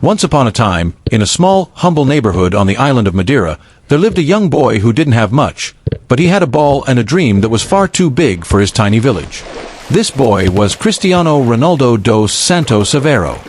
Once upon a time, in a small, humble neighborhood on the island of Madeira, there lived a young boy who didn't have much, but he had a ball and a dream that was far too big for his tiny village. This boy was Cristiano Ronaldo dos Santos Aveiro.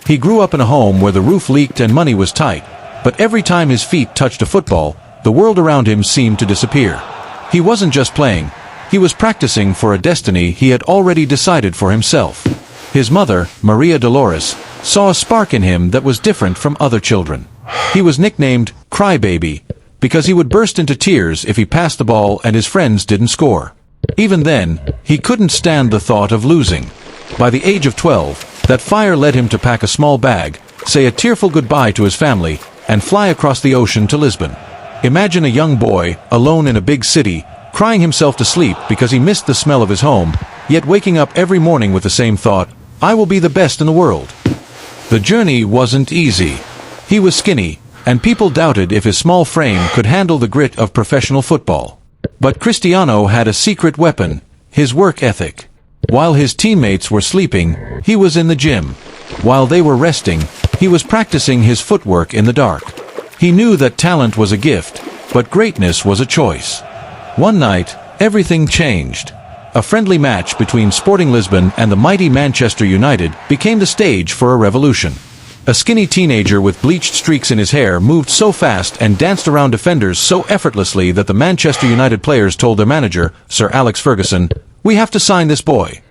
He grew up in a home where the roof leaked and money was tight, but every time his feet touched a football, the world around him seemed to disappear. He wasn't just playing, he was practicing for a destiny he had already decided for himself. His mother, Maria Dolores, saw a spark in him that was different from other children. He was nicknamed Crybaby because he would burst into tears if he passed the ball and his friends didn't score. Even then, he couldn't stand the thought of losing. By the age of 12, that fire led him to pack a small bag, say a tearful goodbye to his family, and fly across the ocean to Lisbon. Imagine a young boy, alone in a big city, crying himself to sleep because he missed the smell of his home, yet waking up every morning with the same thought, "I will be the best in the world." The journey wasn't easy. He was skinny, and people doubted if his small frame could handle the grit of professional football. But Cristiano had a secret weapon, his work ethic. While his teammates were sleeping, he was in the gym. While they were resting, he was practicing his footwork in the dark. He knew that talent was a gift, but greatness was a choice. One night, everything changed. A friendly match between Sporting Lisbon and the mighty Manchester United became the stage for a revolution. A skinny teenager with bleached streaks in his hair moved so fast and danced around defenders so effortlessly that the Manchester United players told their manager, Sir Alex Ferguson, "We have to sign this boy."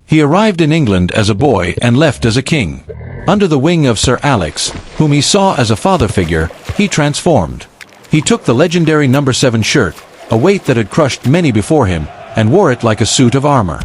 He arrived in England as a boy and left as a king. Under the wing of Sir Alex, whom he saw as a father figure, he transformed. He took the legendary number 7 shirt, a weight that had crushed many before him, and wore it like a suit of armor.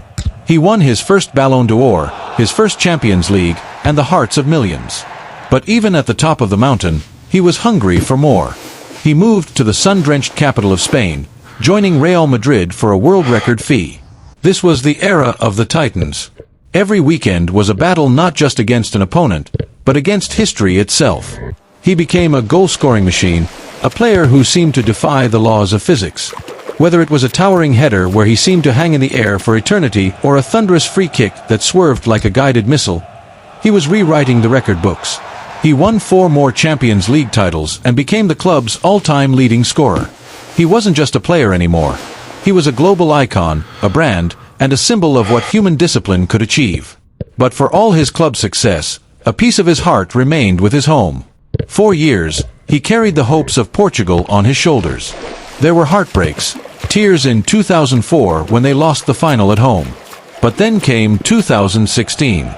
He won his first Ballon d'Or, his first Champions League, and the hearts of millions. But even at the top of the mountain, he was hungry for more. He moved to the sun-drenched capital of Spain, joining Real Madrid for a world record fee. This was the era of the Titans. Every weekend was a battle not just against an opponent, but against history itself. He became a goal-scoring machine, a player who seemed to defy the laws of physics. Whether it was a towering header where he seemed to hang in the air for eternity or a thunderous free kick that swerved like a guided missile, he was rewriting the record books. He won 4 more Champions League titles and became the club's all-time leading scorer. He wasn't just a player anymore. He was a global icon, a brand, and a symbol of what human discipline could achieve. But for all his club success, a piece of his heart remained with his home. For years, he carried the hopes of Portugal on his shoulders. There were heartbreaks, tears in 2004 when they lost the final at home. But then came 2016.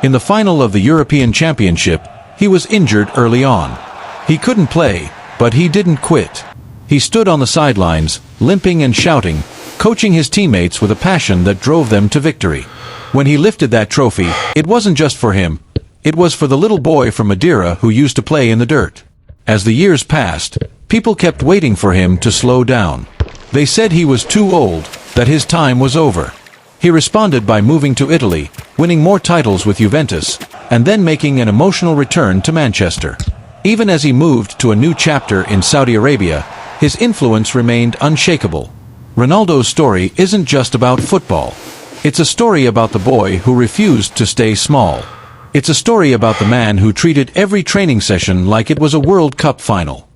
In the final of the European Championship, he was injured early on. He couldn't play, but he didn't quit. He stood on the sidelines, limping and shouting, coaching his teammates with a passion that drove them to victory. When he lifted that trophy, it wasn't just for him. It was for the little boy from Madeira who used to play in the dirt. As the years passed, people kept waiting for him to slow down. They said he was too old, that his time was over. He responded by moving to Italy, winning more titles with Juventus, and then making an emotional return to Manchester. Even as he moved to a new chapter in Saudi Arabia, his influence remained unshakable. Ronaldo's story isn't just about football. It's a story about the boy who refused to stay small. It's a story about the man who treated every training session like it was a World Cup final.